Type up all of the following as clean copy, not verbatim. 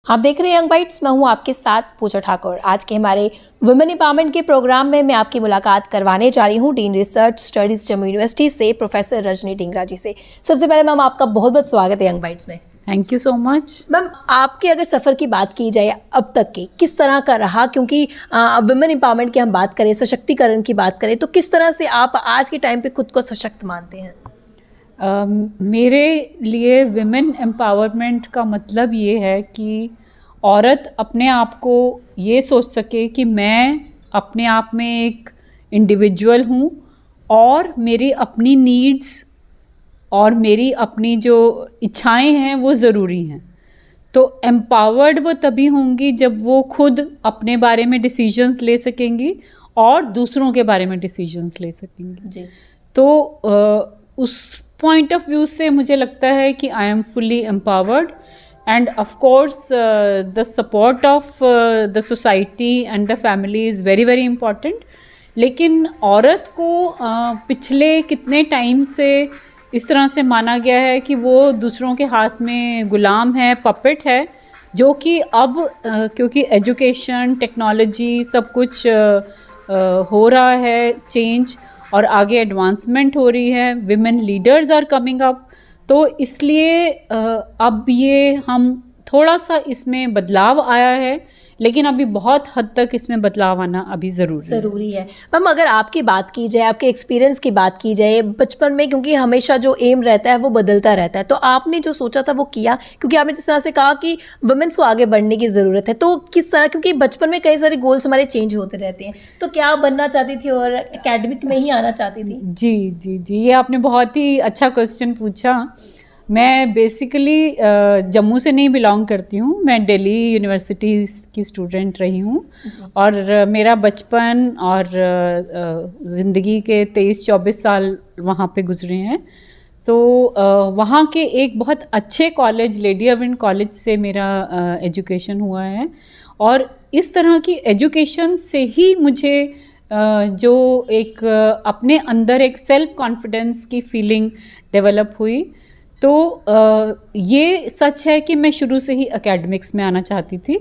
आप देख रहे हैं यंग बाइट्स, मैं हूं आपके साथ पूजा ठाकुर। आज के हमारे वुमेन एम्पावरमेंट के प्रोग्राम में मैं आपकी मुलाकात करवाने जा रही हूं dean research studies Jammu university से प्रोफेसर रजनी ढींगरा जी से। सबसे पहले मैम आपका बहुत बहुत स्वागत है यंग बाइट्स में। Thank you so much. Ma'am आपके अगर सफ़र की बात की जाए अब तक के, किस तरह का रहा? क्योंकि वुमेन एम्पावरमेंट की हम बात करें, सशक्तिकरण की बात करें, तो किस तरह से आप आज के टाइम पे खुद को सशक्त मानते हैं? मेरे लिए विमेन एम्पावरमेंट का मतलब ये है कि औरत अपने आप को ये सोच सके कि मैं अपने आप में एक इंडिविजुअल हूँ और मेरी अपनी नीड्स और मेरी अपनी जो इच्छाएं हैं वो ज़रूरी हैं। तो एम्पावर्ड वो तभी होंगी जब वो खुद अपने बारे में डिसीजंस ले सकेंगी और दूसरों के बारे में डिसीजंस ले सकेंगी जी। तो उस पॉइंट ऑफ व्यू से मुझे लगता है कि I am fully empowered end of course the support of the society and the family is very very important. लेकिन औरत को पिछले कितने टाइम से इस तरह से माना गया है कि वो दूसरों के हाथ में गुलाम है, पपेट है, जो कि अब क्योंकि एजुकेशन, टेक्नोलॉजी सब कुछ हो रहा है चेंज और आगे एडवांसमेंट हो रही है, women leaders are coming up, तो इसलिए अब ये हम थोड़ा सा इसमें बदलाव आया है, लेकिन अभी बहुत हद तक इसमें बदलाव आना अभी ज़रूरी है। मैम अगर आपकी बात की जाए, आपके एक्सपीरियंस की बात की जाए बचपन में, क्योंकि हमेशा जो एम रहता है वो बदलता रहता है, तो आपने जो सोचा था वो किया? क्योंकि आपने जिस तरह से कहा कि वुमेन्स को आगे बढ़ने की ज़रूरत है, तो किस तरह, क्योंकि बचपन में कई सारे गोल्स हमारे चेंज होते रहते हैं, तो क्या बनना चाहती थी और एकेडमिक में ही आना चाहती थी? जी जी जी, ये आपने बहुत ही अच्छा क्वेश्चन पूछा। मैं बेसिकली जम्मू से नहीं बिलोंग करती हूँ, मैं दिल्ली यूनिवर्सिटी की स्टूडेंट रही हूँ और मेरा बचपन और ज़िंदगी के 23-24 साल वहाँ पे गुजरे हैं। तो वहाँ के एक बहुत अच्छे कॉलेज लेडी अरविंद कॉलेज से मेरा एजुकेशन हुआ है और इस तरह की एजुकेशन से ही मुझे जो एक अपने अंदर एक सेल्फ कॉन्फिडेंस की फीलिंग डेवलप हुई। तो ये सच है कि मैं शुरू से ही एकेडमिक्स में आना चाहती थी,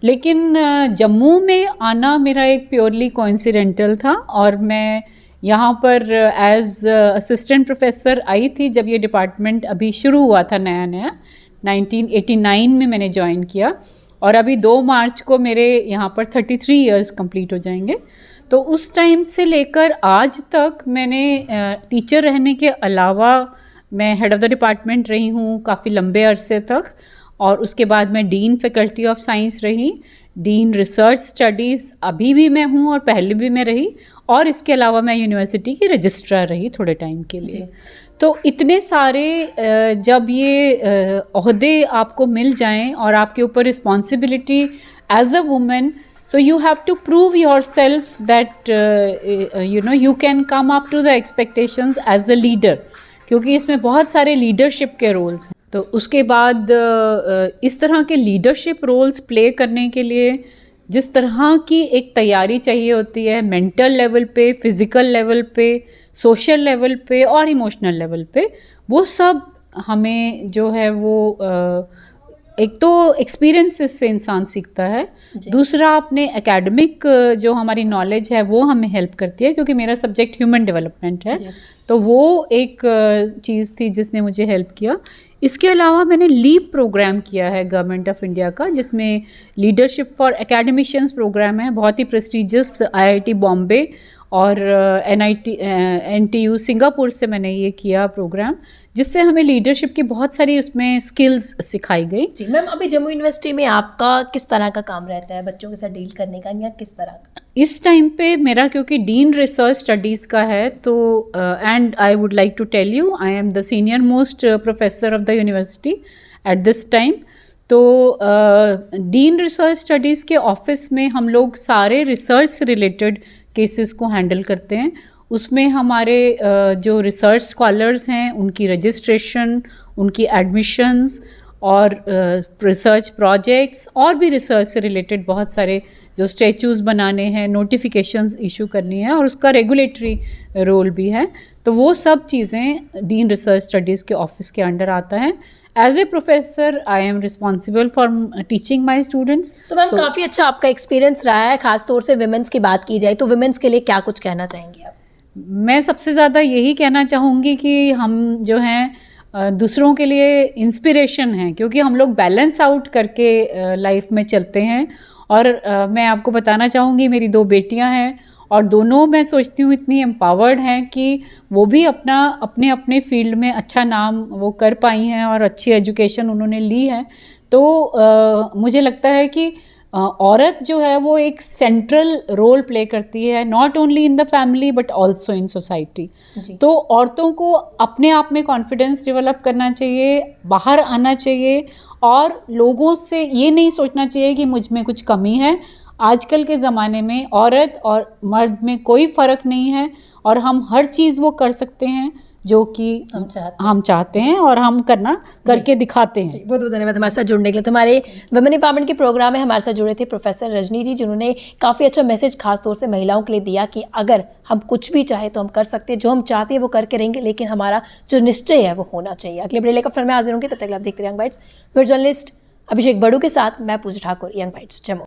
लेकिन जम्मू में आना मेरा एक प्योरली कोइंसिडेंटल था और मैं यहाँ पर एज असिस्टेंट प्रोफेसर आई थी जब ये डिपार्टमेंट अभी शुरू हुआ था नया नया। 1989 में मैंने ज्वाइन किया और अभी 2 मार्च को मेरे यहाँ पर 33 इयर्स कंप्लीट हो जाएंगे। तो उस टाइम से लेकर आज तक मैंने टीचर रहने के अलावा मैं हेड ऑफ़ द डिपार्टमेंट रही हूँ काफ़ी लंबे अरसे तक, और उसके बाद मैं डीन फैकल्टी ऑफ साइंस रही, डीन रिसर्च स्टडीज़ अभी भी मैं हूँ और पहले भी मैं रही, और इसके अलावा मैं यूनिवर्सिटी की रजिस्ट्रार रही थोड़े टाइम के लिए। तो इतने सारे जब ये ओहदे आपको मिल जाएं और आपके ऊपर responsibility as a women, so you have to prove yourself that you can come up to the expectations as a leader, क्योंकि इसमें बहुत सारे लीडरशिप के रोल्स हैं। तो उसके बाद इस तरह के लीडरशिप रोल्स प्ले करने के लिए जिस तरह की एक तैयारी चाहिए होती है, मेंटल लेवल पे, फिज़िकल लेवल पे, सोशल लेवल पे और इमोशनल लेवल पे, वो सब हमें जो है वो एक तो एक्सपीरियंसेस से इंसान सीखता है, दूसरा अपने एकेडमिक जो हमारी नॉलेज है वो हमें हेल्प करती है, क्योंकि मेरा सब्जेक्ट ह्यूमन डेवलपमेंट है, तो वो एक चीज़ थी जिसने मुझे हेल्प किया। इसके अलावा मैंने लीप प्रोग्राम किया है गवर्नमेंट ऑफ इंडिया का, जिसमें लीडरशिप फॉर एकेडमिशियंस प्रोग्राम है, बहुत ही प्रेस्टिजियस IIT बॉम्बे और NTU सिंगापुर से मैंने ये किया प्रोग्राम, जिससे हमें लीडरशिप की बहुत सारी उसमें स्किल्स सिखाई गई। जी मैम, अभी जम्मू यूनिवर्सिटी में आपका किस तरह का काम रहता है, बच्चों के साथ डील करने का, या किस तरह का? इस टाइम पे मेरा क्योंकि डीन रिसर्च स्टडीज़ का है, तो and I would like to tell you I am the senior most professor of the university at this time. तो डीन रिसर्च स्टडीज़ के ऑफिस में हम लोग सारे रिसर्च से रिलेटेड केसेस को हैंडल करते हैं। उसमें हमारे जो रिसर्च स्कॉलर्स हैं उनकी रजिस्ट्रेशन, उनकी एडमिशन्स और रिसर्च प्रोजेक्ट्स और भी रिसर्च से रिलेटेड बहुत सारे जो स्टैच्यूज़ बनाने हैं, नोटिफिकेशंस इशू करनी है, और उसका रेगुलेटरी रोल भी है। तो वो सब चीज़ें डीन रिसर्च स्टडीज़ के ऑफिस के अंडर आता है। As a professor I am responsible for teaching my students. तो मैम काफ़ी अच्छा आपका एक्सपीरियंस रहा है, खासतौर से विमेंस की बात की जाए तो विमेंस के लिए क्या कुछ कहना चाहेंगे आप? मैं सबसे ज़्यादा यही कहना चाहूँगी कि हम जो हैं दूसरों के लिए इंस्पिरेशन हैं, क्योंकि हम लोग बैलेंस आउट करके लाइफ में चलते हैं। और मैं आपको बताना चाहूँगी, मेरी 2 बेटियां हैं और दोनों मैं सोचती हूँ इतनी एम्पावर्ड हैं कि वो भी अपने अपने फील्ड में अच्छा नाम वो कर पाई हैं और अच्छी एजुकेशन उन्होंने ली है। तो मुझे लगता है कि औरत जो है वो एक सेंट्रल रोल प्ले करती है, not only in the family but also in society. तो औरतों को अपने आप में कॉन्फिडेंस डेवलप करना चाहिए, बाहर आना चाहिए और लोगों से ये नहीं सोचना चाहिए कि मुझ में कुछ कमी है। आजकल के ज़माने में औरत और मर्द में कोई फ़र्क नहीं है और हम हर चीज़ वो कर सकते हैं जो कि हम चाहते हैं और हम करके दिखाते हैं। बहुत बहुत धन्यवाद हमारे साथ जुड़ने के लिए। तो हमारे वुमेन एम्पावरमेंट के प्रोग्राम में हमारे साथ जुड़े थे प्रोफेसर रजनी जी, जिन्होंने काफ़ी अच्छा मैसेज खासतौर से महिलाओं के लिए दिया कि अगर हम कुछ भी चाहे तो हम कर सकते हैं, जो हम चाहते हैं वो करके रहेंगे, लेकिन हमारा जो निश्चय है वो होना चाहिए। अगले ब्रेक लेकर फिर मैं हाजिर होंगी, तब तक आप देखते रहिए यंग बाइट्स। फिर जर्नलिस्ट अभिषेक बड़ू के साथ मैं पूजा ठाकुर, यंग बाइट्स, जम्मू।